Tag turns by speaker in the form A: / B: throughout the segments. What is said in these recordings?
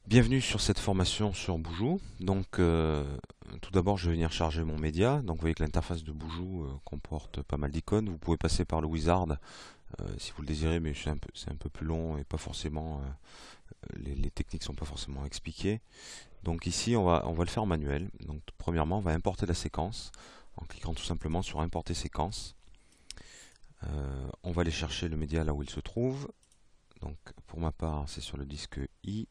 A: Bienvenue sur cette formation sur Boujou. Tout d'abord, je vais venir charger mon média. Donc, vous voyez que l'interface de Boujou comporte pas mal d'icônes. Vous pouvez passer par le wizard si vous le désirez, mais c'est un peu plus long et pas forcément les techniques sont pas forcément expliquées. Donc ici, on va le faire en manuel. Donc, premièrement, on va importer la séquence en cliquant tout simplement sur Importer séquence. On va aller chercher le média là où il se trouve. Donc, pour ma part, c'est sur le disque I.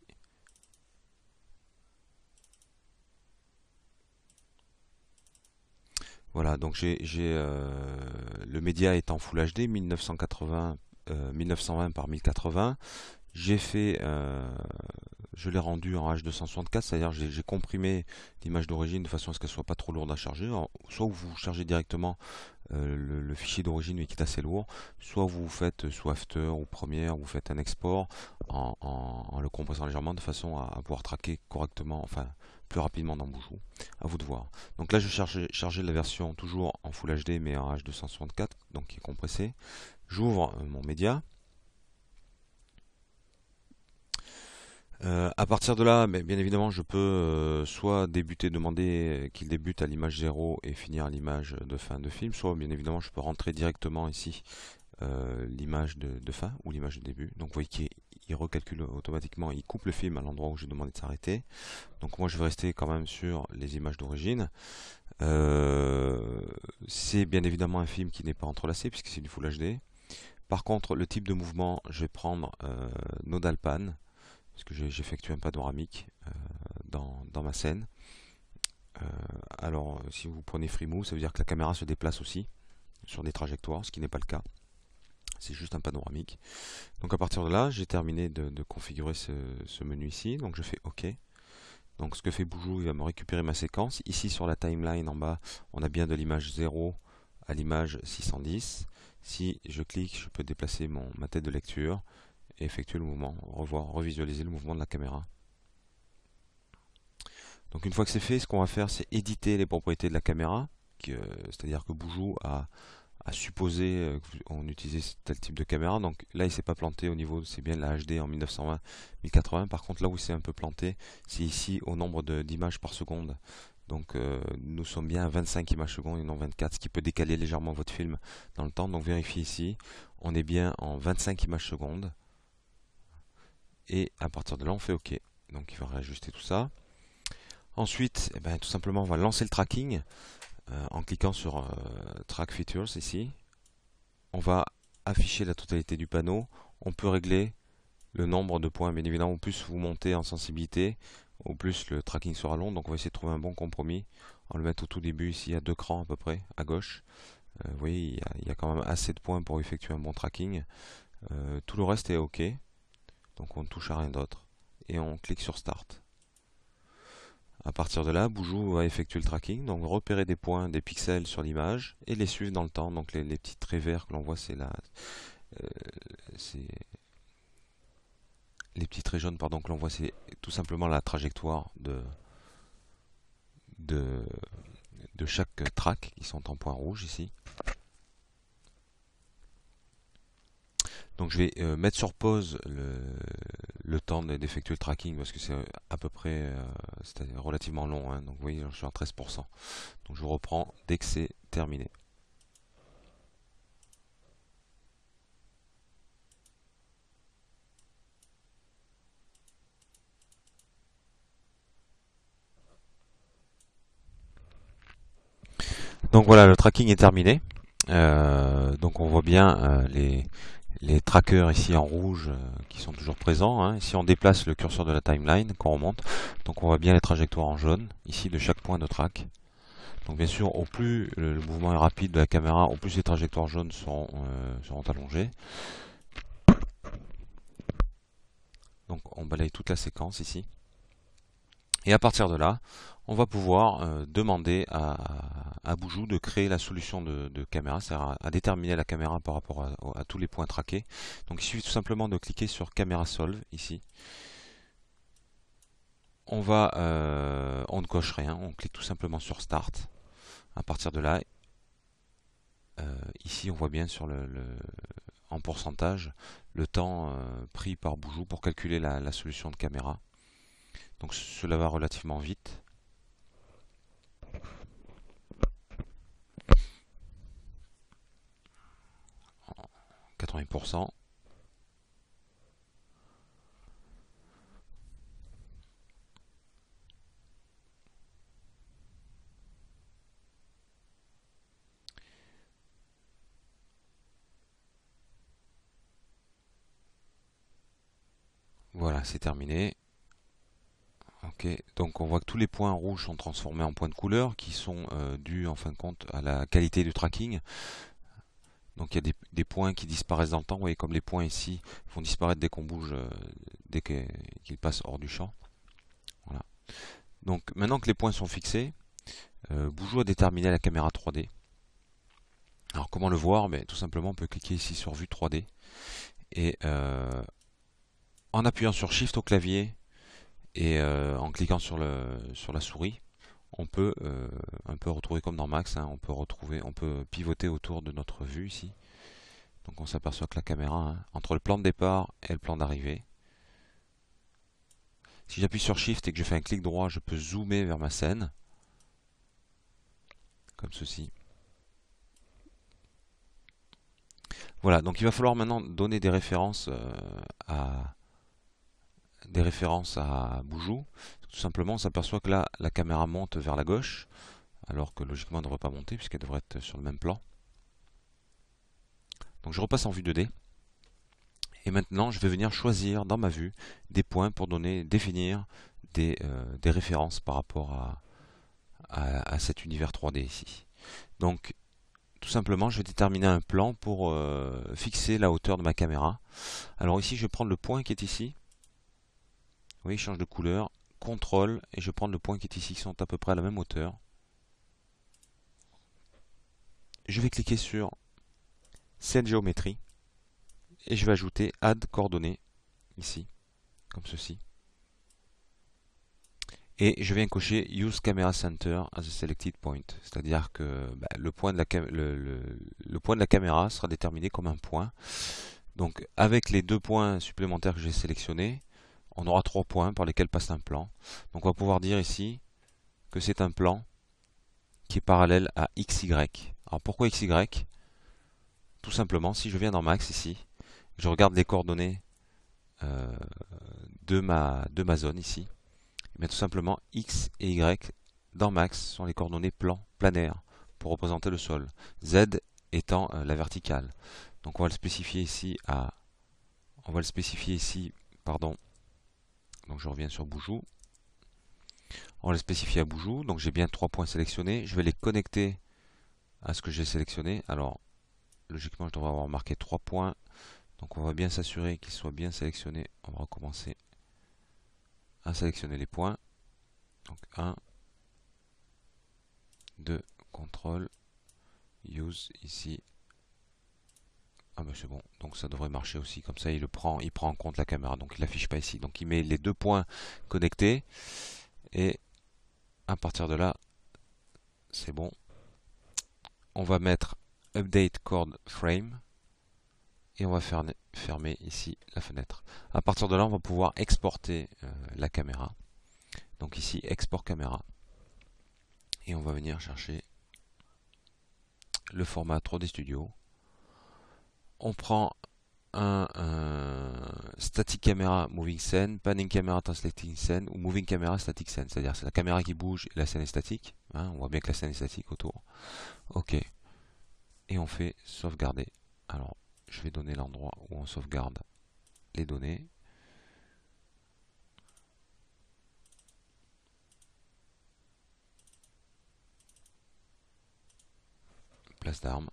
A: Voilà, donc le média est en Full HD 1980, 1920 par 1080. J'ai fait, je l'ai rendu en H264, c'est-à-dire j'ai comprimé l'image d'origine de façon à ce qu'elle soit pas trop lourde à charger. Alors, soit vous chargez directement le fichier d'origine mais qui est assez lourd, soit vous faites sous After ou Premiere, vous faites un export en le compressant légèrement de façon à pouvoir traquer correctement, enfin plus rapidement dans Boujou. À vous de voir. Donc là, je charger la version toujours en Full HD mais en H264, donc qui est compressé. J'ouvre mon média. À partir de là, mais bien évidemment, je peux soit demander qu'il débute à l'image 0 et finir à l'image de fin de film, soit bien évidemment, je peux rentrer directement ici l'image de fin ou l'image de début. Donc vous voyez qu'il recalcule automatiquement, il coupe le film à l'endroit où j'ai demandé de s'arrêter. Donc moi, je vais rester quand même sur les images d'origine. Euh, c'est bien évidemment un film qui n'est pas entrelacé puisque c'est du Full HD. Par contre, le type de mouvement, je vais prendre Nodal Pan parce que j'effectue un panoramique dans ma scène. Euh, si vous prenez Freemove, ça veut dire que la caméra se déplace aussi sur des trajectoires, ce qui n'est pas le cas. C'est juste un panoramique. Donc à partir de là, j'ai terminé de configurer ce menu ici. Donc je fais OK. Donc ce que fait Boujou, il va me récupérer ma séquence. Ici sur la timeline en bas, on a bien de l'image 0 à l'image 610. Si je clique, je peux déplacer ma tête de lecture et effectuer le mouvement, revisualiser le mouvement de la caméra. Donc une fois que c'est fait, ce qu'on va faire, c'est éditer les propriétés de la caméra, c'est-à-dire que Boujou a supposé qu'on utilisait tel type de caméra. Donc là, il s'est pas planté au niveau, c'est bien la HD en 1920-1080. Par contre, là où il s'est un peu planté, c'est ici au nombre d'images par seconde. Donc nous sommes bien à 25 images secondes et non 24, ce qui peut décaler légèrement votre film dans le temps. Donc vérifiez ici, on est bien en 25 images secondes. Et à partir de là, on fait OK. Donc il va réajuster tout ça. Ensuite, eh ben, tout simplement, on va lancer le tracking en cliquant sur Track Features ici. On va afficher la totalité du panneau. On peut régler le nombre de points. Bien évidemment, au plus vous montez en sensibilité, au plus le tracking sera long. Donc on va essayer de trouver un bon compromis. On va le mettre au tout début ici à 2 crans à peu près, à gauche. Vous voyez, il y a quand même assez de points pour effectuer un bon tracking. Tout le reste est OK. Donc on ne touche à rien d'autre. Et on clique sur Start. À partir de là, Boujou va effectuer le tracking, donc repérer des points, des pixels sur l'image et les suivre dans le temps. Donc les petits traits verts que l'on voit, euh, c'est les petits traits jaunes pardon que l'on voit, c'est tout simplement la trajectoire de, de chaque track qui sont en point rouge ici. Donc je vais mettre sur pause le temps d'effectuer le tracking parce que c'est à peu près c'est relativement long. Hein. Donc vous voyez, je suis à 13%. Donc je reprends dès que c'est terminé. Donc voilà, le tracking est terminé. Donc on voit bien les trackers ici en rouge qui sont toujours présents. Hein. Si on déplace le curseur de la timeline, qu'on remonte, donc on voit bien les trajectoires en jaune ici de chaque point de track. Donc bien sûr, au plus le mouvement est rapide de la caméra, au plus les trajectoires jaunes seront allongées. Donc on balaye toute la séquence ici. Et à partir de là, on va pouvoir demander à Boujou de créer la solution de caméra, c'est-à-dire à déterminer la caméra par rapport à tous les points traqués. Donc il suffit tout simplement de cliquer sur Camera Solve ici. On ne coche rien, on clique tout simplement sur Start. À partir de là, ici on voit bien sur en pourcentage le temps pris par Boujou pour calculer la solution de caméra. Donc cela va relativement vite. 80%. Voilà, c'est terminé. Ok, donc on voit que tous les points rouges sont transformés en points de couleur qui sont dus en fin de compte à la qualité du tracking. Donc il y a des points qui disparaissent dans le temps, vous voyez comme les points ici vont disparaître dès qu'on bouge, dès qu'ils passent hors du champ. Voilà. Donc maintenant que les points sont fixés, Boujou a déterminé la caméra 3D. Alors comment le voir? Ben, tout simplement on peut cliquer ici sur vue 3D et en appuyant sur Shift au clavier et en cliquant sur la souris, on peut un peu retrouver comme dans Max, hein, on peut pivoter autour de notre vue ici. Donc on s'aperçoit que la caméra, hein, entre le plan de départ et le plan d'arrivée, si j'appuie sur Shift et que je fais un clic droit, je peux zoomer vers ma scène, comme ceci. Voilà, donc il va falloir maintenant donner des références à Boujou. Tout simplement, on s'aperçoit que là, la caméra monte vers la gauche, alors que logiquement elle ne devrait pas monter puisqu'elle devrait être sur le même plan. Donc je repasse en vue 2D. Et maintenant, je vais venir choisir dans ma vue des points pour définir des références par rapport à cet univers 3D ici. Donc, tout simplement, je vais déterminer un plan pour fixer la hauteur de ma caméra. Alors ici, je vais prendre le point qui est ici. Vous voyez, il change de couleur. CTRL, et je vais prendre le point qui est ici, qui sont à peu près à la même hauteur. Je vais cliquer sur Scène géométrie. Et je vais ajouter Add coordonnées, ici, comme ceci. Et je viens cocher Use Camera Center as a Selected Point. C'est-à-dire que le point de la caméra sera déterminé comme un point. Donc avec les 2 points supplémentaires que j'ai sélectionnés, on aura 3 points par lesquels passe un plan. Donc on va pouvoir dire ici que c'est un plan qui est parallèle à XY. Alors pourquoi XY? Tout simplement, si je viens dans Max ici, je regarde les coordonnées euh, de ma zone ici, mais tout simplement X et Y dans Max sont les coordonnées planaires pour représenter le sol. Z étant la verticale. Donc on va le spécifier ici pardon. Donc je reviens sur Boujou. On va le spécifier à Boujou. Donc j'ai bien 3 points sélectionnés. Je vais les connecter à ce que j'ai sélectionné. Alors logiquement je devrais avoir marqué 3 points. Donc on va bien s'assurer qu'ils soient bien sélectionnés. On va recommencer à sélectionner les points. Donc 1, 2, CTRL, Use ici. Ah ben c'est bon, donc ça devrait marcher aussi, comme ça il prend en compte la caméra, donc il l'affiche pas ici. Donc il met les 2 points connectés, et à partir de là, c'est bon. On va mettre Update Chord Frame, et on va fermer ici la fenêtre. À partir de là, on va pouvoir exporter la caméra. Donc ici, Export Caméra. Et on va venir chercher le format 3D Studio. On prend un Static Camera Moving Scene, Panning Camera Translating Scene ou Moving Camera Static Scene. C'est-à-dire c'est la caméra qui bouge et la scène est statique. Hein, on voit bien que la scène est statique autour. Ok. Et on fait sauvegarder. Alors, je vais donner l'endroit où on sauvegarde les données. Place d'armes.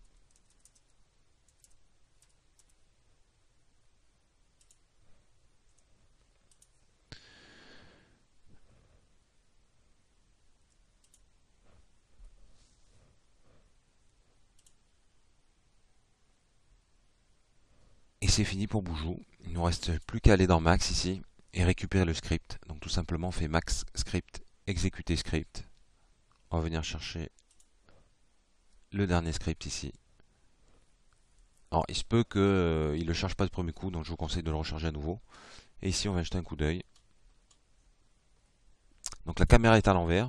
A: Et c'est fini pour Boujou. Il ne nous reste plus qu'à aller dans Max ici et récupérer le script. Donc tout simplement on fait Max Script, exécuter script. On va venir chercher le dernier script ici. Alors il se peut qu'il ne le charge pas du premier coup, donc je vous conseille de le recharger à nouveau. Et ici on va jeter un coup d'œil. Donc la caméra est à l'envers,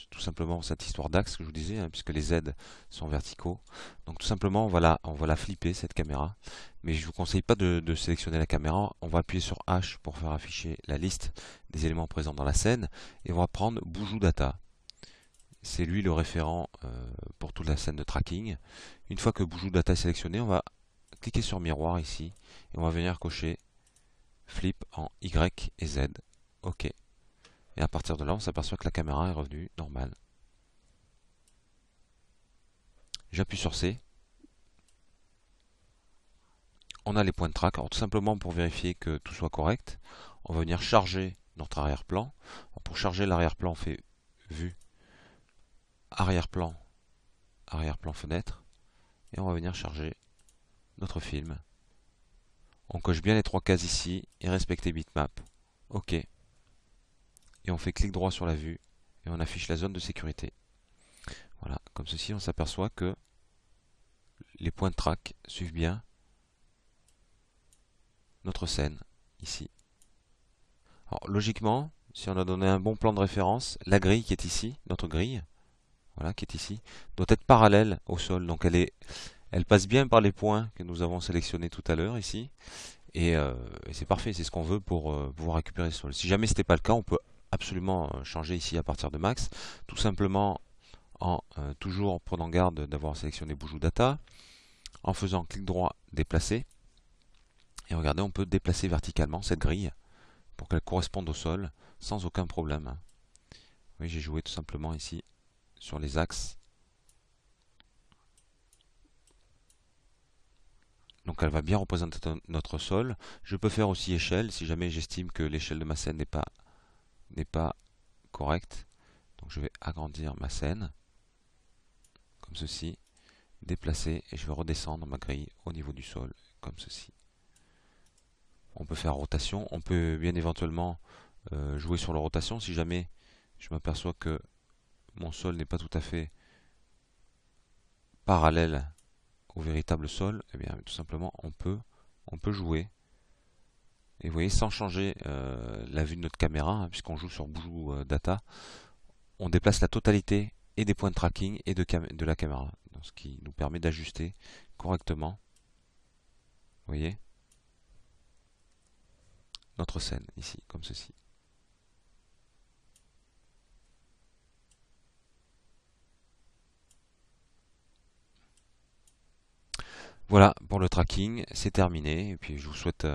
A: tout simplement cette histoire d'axe que je vous disais, hein, puisque les Z sont verticaux. Donc tout simplement, on va la flipper cette caméra. Mais je ne vous conseille pas de sélectionner la caméra. On va appuyer sur H pour faire afficher la liste des éléments présents dans la scène. Et on va prendre Boujou Data. C'est lui le référent pour toute la scène de tracking. Une fois que Boujou Data est sélectionné, on va cliquer sur miroir ici. Et on va venir cocher Flip en Y et Z. OK. Et à partir de là, on s'aperçoit que la caméra est revenue normale. J'appuie sur C. On a les points de track. Alors tout simplement pour vérifier que tout soit correct, on va venir charger notre arrière-plan. Pour charger l'arrière-plan, on fait vue, arrière-plan, arrière-plan fenêtre. Et on va venir charger notre film. On coche bien les trois cases ici et respecter bitmap. OK. Et on fait clic droit sur la vue et on affiche la zone de sécurité. Voilà, comme ceci, on s'aperçoit que les points de track suivent bien notre scène ici. Alors logiquement, si on a donné un bon plan de référence, la grille qui est ici, notre grille, voilà, qui est ici, doit être parallèle au sol. Donc elle passe bien par les points que nous avons sélectionnés tout à l'heure ici. Et c'est parfait, c'est ce qu'on veut pour pouvoir récupérer le sol. Si jamais ce n'était pas le cas, on peut absolument changer ici à partir de max, tout simplement en toujours prenant garde d'avoir sélectionné Boujou Data, en faisant clic droit déplacer. Et regardez, on peut déplacer verticalement cette grille pour qu'elle corresponde au sol sans aucun problème. Oui, j'ai joué tout simplement ici sur les axes. Donc elle va bien représenter notre sol. Je peux faire aussi échelle si jamais j'estime que l'échelle de ma scène n'est pas correcte. Donc je vais agrandir ma scène comme ceci, déplacer et je vais redescendre ma grille au niveau du sol comme ceci. On peut faire rotation, on peut bien éventuellement jouer sur la rotation si jamais je m'aperçois que mon sol n'est pas tout à fait parallèle au véritable sol. Et bien tout simplement on peut jouer. Et vous voyez, sans changer la vue de notre caméra, hein, puisqu'on joue sur Boujou Data, on déplace la totalité et des points de tracking et de la caméra, ce qui nous permet d'ajuster correctement, vous voyez, notre scène ici, comme ceci. Voilà pour le tracking, c'est terminé, et puis je vous souhaite